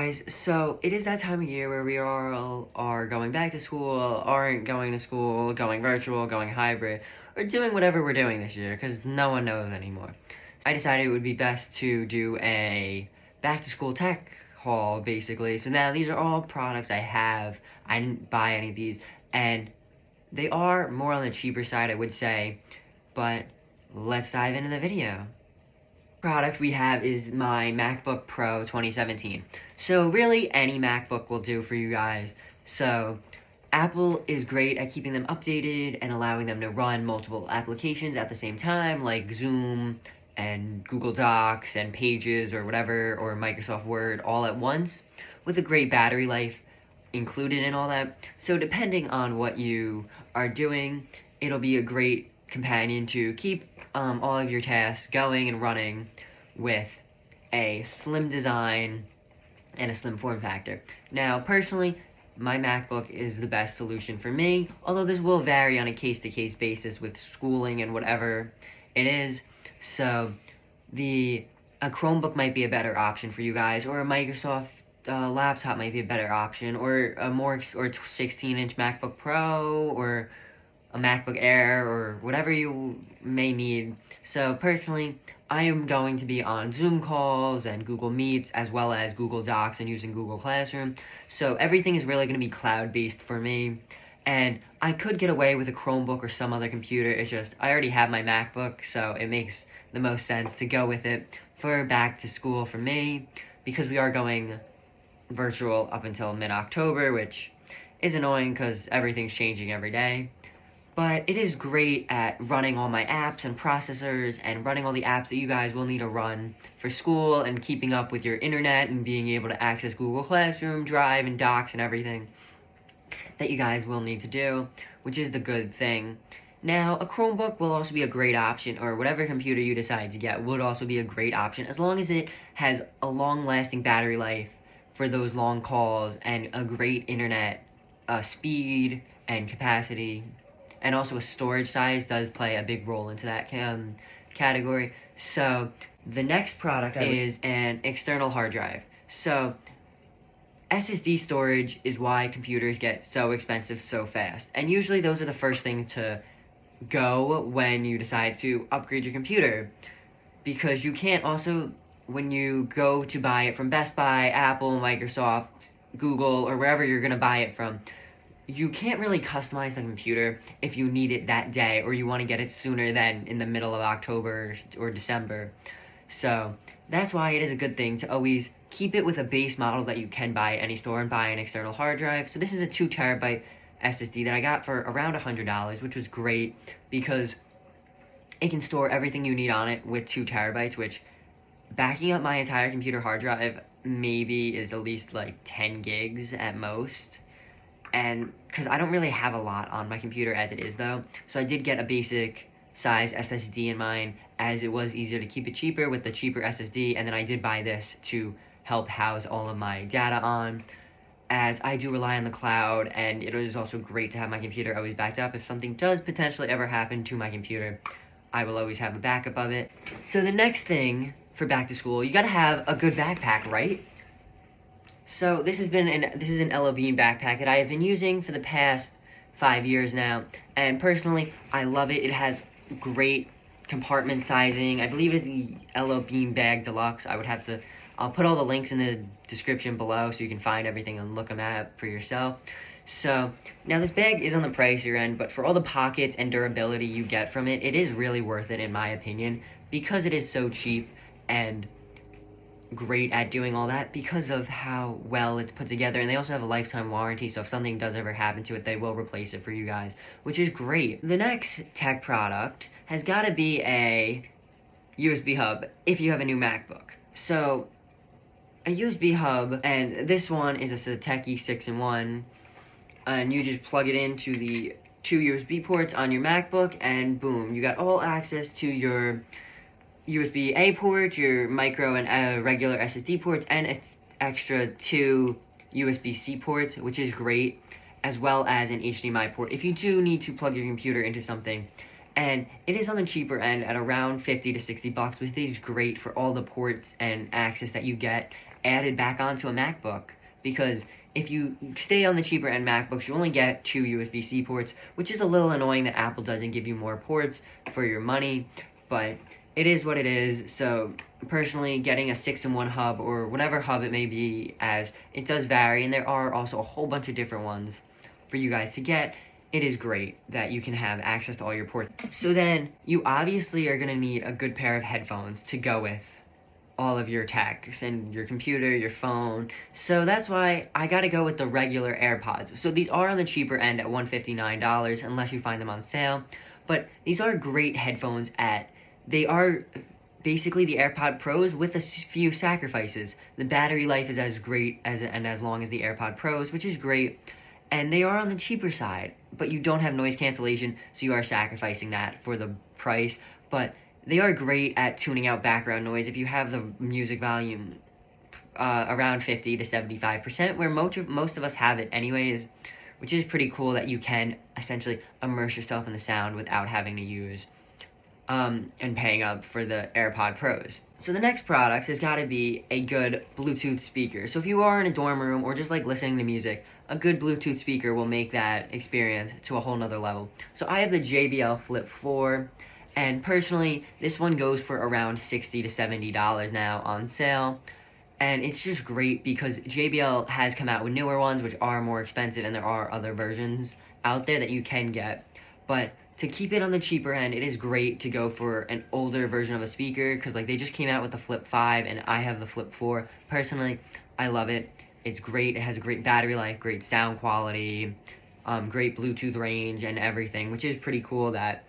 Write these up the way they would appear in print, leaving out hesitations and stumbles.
guys, so it is that time of year where we all are going back to school, aren't going to school, going virtual, going hybrid, or doing whatever we're doing this year, because no one knows anymore. I decided it would be best to do a back to school tech haul, basically. So now these are all products I have. I didn't buy any of these, and they are more on the cheaper side, I would say, but let's dive into the video. Product we have is my MacBook Pro 2017. So really any MacBook will do for you guys. So Apple is great at keeping them updated and allowing them to run multiple applications at the same time, like Zoom and Google Docs and Pages or whatever, or Microsoft Word all at once, with a great battery life included in all that. So depending on what you are doing, it'll be a great companion to keep all of your tasks going and running with a slim design and a slim form factor. Now, personally, my MacBook is the best solution for me, although this will vary on a case-to-case basis with schooling and whatever it is. So, a Chromebook might be a better option for you guys, or a Microsoft laptop might be a better option, or a 16-inch MacBook Pro, or a MacBook Air, or whatever you may need. So personally, I am going to be on Zoom calls and Google Meets, as well as Google Docs and using Google Classroom. So everything is really going to be cloud-based for me. And I could get away with a Chromebook or some other computer. It's just, I already have my MacBook, so it makes the most sense to go with it for back to school for me, because we are going virtual up until mid-October, which is annoying because everything's changing every day. But it is great at running all my apps and processors and running all the apps that you guys will need to run for school and keeping up with your internet and being able to access Google Classroom, Drive, and Docs and everything that you guys will need to do, which is the good thing. Now, a Chromebook will also be a great option, or whatever computer you decide to get would also be a great option, as long as it has a long-lasting battery life for those long calls and a great internet speed and capacity. And also a storage size does play a big role into that category. So the next product is an external hard drive. So SSD storage is why computers get so expensive so fast. And usually those are the first thing to go when you decide to upgrade your computer. Because you can't also, when you go to buy it from Best Buy, Apple, Microsoft, Google, or wherever you're going to buy it from, you can't really customize the computer if you need it that day or you want to get it sooner than in the middle of October or December. So that's why it is a good thing to always keep it with a base model that you can buy at any store and buy an external hard drive. So this is a 2 terabyte SSD that I got for around $100, which was great because it can store everything you need on it with 2 terabytes, which backing up my entire computer hard drive maybe is at least like 10 gigs at most. And because I don't really have a lot on my computer as it is though, so I did get a basic size SSD in mine, as it was easier to keep it cheaper with the cheaper SSD, and then I did buy this to help house all of my data on, as I do rely on the cloud, and it is also great to have my computer always backed up. If something does potentially ever happen to my computer, I will always have a backup of it. So the next thing for back to school, you gotta have a good backpack, right? So this is an Ella Bean backpack that I have been using for the past 5 years now, and personally, I love it. It has great compartment sizing. I believe it is the Ella Bean Bag Deluxe. I'll put all the links in the description below so you can find everything and look them at for yourself. So, now this bag is on the pricier end, but for all the pockets and durability you get from it, it is really worth it in my opinion, because it is so cheap and great at doing all that because of how well it's put together. And they also have a lifetime warranty, so if something does ever happen to it, they will replace it for you guys, which is great. The next tech product has got to be a USB hub if you have a new MacBook. So a USB hub, and this one is a Satechi 6-in-1, and you just plug it into the 2 USB ports on your MacBook, and boom, you got all access to your USB-A port, your micro and regular SSD ports, and it's extra 2 USB-C ports, which is great, as well as an HDMI port if you do need to plug your computer into something. And it is on the cheaper end at around $50 to $60, which is great for all the ports and access that you get, added back onto a MacBook, because if you stay on the cheaper end MacBooks, you only get 2 USB-C ports, which is a little annoying that Apple doesn't give you more ports for your money, but it is what it is. So personally, getting a 6-in-1 hub, or whatever hub it may be, as it does vary, and there are also a whole bunch of different ones for you guys to get, it is great that you can have access to all your ports. So then, you obviously are going to need a good pair of headphones to go with all of your tech and your computer, your phone. So that's why I gotta go with the regular AirPods. So these are on the cheaper end at $159 unless you find them on sale. But these are great headphones they are basically the AirPod Pros with a few sacrifices. The battery life is as great and as long as the AirPod Pros, which is great. And they are on the cheaper side, but you don't have noise cancellation, so you are sacrificing that for the price. But they are great at tuning out background noise if you have the music volume around 50 to 75%, where most of us have it anyways, which is pretty cool that you can essentially immerse yourself in the sound without having to use and paying up for the AirPod Pros. So the next product has got to be a good Bluetooth speaker. So if you are in a dorm room or just like listening to music, a good Bluetooth speaker will make that experience to a whole nother level. So I have the JBL Flip 4. And personally, this one goes for around $60 to $70 now on sale. And it's just great because JBL has come out with newer ones, which are more expensive, and there are other versions out there that you can get. But to keep it on the cheaper end, it is great to go for an older version of a speaker, because like they just came out with the Flip 5, and I have the Flip 4. Personally, I love it. It's great. It has a great battery life, great sound quality, great Bluetooth range, and everything, which is pretty cool that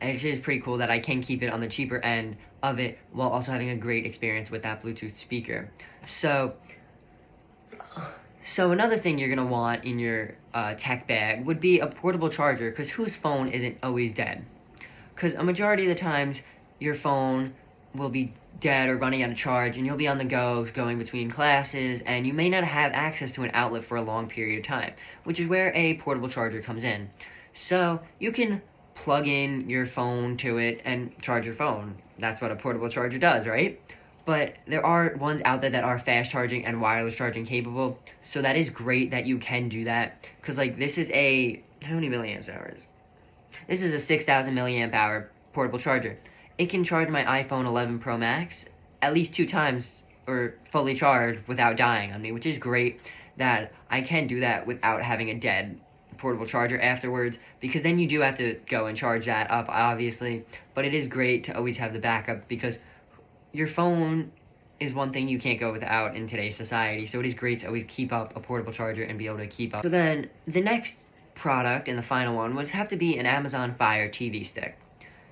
it's just pretty cool that I can keep it on the cheaper end of it while also having a great experience with that Bluetooth speaker. So another thing you're going to want in your tech bag would be a portable charger, because whose phone isn't always dead? Because a majority of the times, your phone will be dead or running out of charge, and you'll be on the go going between classes, and you may not have access to an outlet for a long period of time, which is where a portable charger comes in. So you can plug in your phone to it and charge your phone. That's what a portable charger does, right? But there are ones out there that are fast charging and wireless charging capable, so that is great that you can do that. Because like this is how many milliamp hours? This is a 6,000 milliamp hour portable charger. It can charge my iPhone 11 Pro Max at least 2 times, or fully charged without dying on me, which is great that I can do that without having a dead portable charger afterwards, because then you do have to go and charge that up, obviously. But it is great to always have the backup, because your phone is one thing you can't go without in today's society, so it is great to always keep up a portable charger and be able to keep up. So then the next product and the final one would have to be an Amazon Fire TV stick.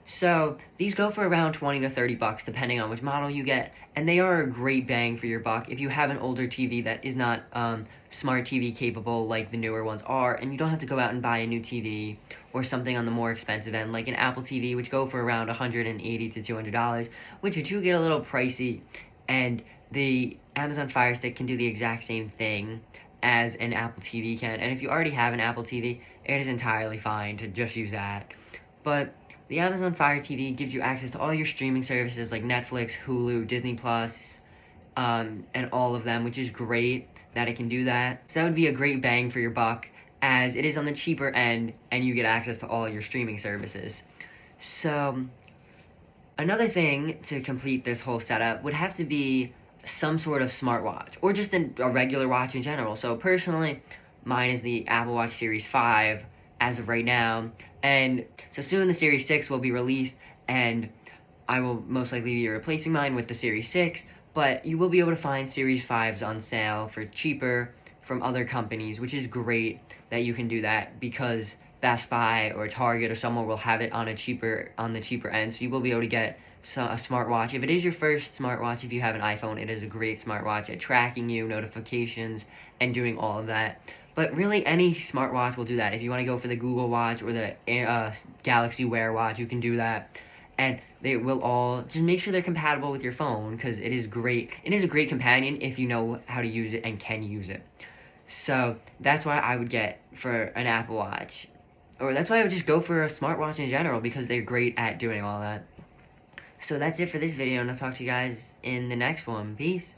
So these go for around 20 to 30 bucks depending on which model you get, and they are a great bang for your buck if you have an older TV that is not smart TV capable like the newer ones are, and you don't have to go out and buy a new TV or something on the more expensive end like an Apple TV, which go for around $180 to $200, which do get a little pricey. And the Amazon Fire Stick can do the exact same thing as an Apple TV can, and if you already have an Apple TV, it is entirely fine to just use that. But the Amazon Fire TV gives you access to all your streaming services like Netflix, Hulu, Disney Plus, and all of them, which is great that it can do that. So that would be a great bang for your buck, as it is on the cheaper end and you get access to all your streaming services. So another thing to complete this whole setup would have to be some sort of smartwatch, or just a regular watch in general. So personally, mine is the Apple Watch Series 5 as of right now, and so soon the Series 6 will be released, and I will most likely be replacing mine with the Series 6, but you will be able to find Series 5s on sale for cheaper from other companies, which is great that you can do that, because Best Buy or Target or someone will have it on the cheaper end, so you will be able to get a smartwatch. If it is your first smartwatch, if you have an iPhone, it is a great smartwatch at tracking you, notifications, and doing all of that. But really, any smartwatch will do that. If you want to go for the Google Watch or the Galaxy Wear Watch, you can do that. And they will all, just make sure they're compatible with your phone, because it is great. It is a great companion if you know how to use it and can use it. So that's why I would get for an Apple Watch. Or that's why I would just go for a smartwatch in general, because they're great at doing all that. So that's it for this video, and I'll talk to you guys in the next one. Peace.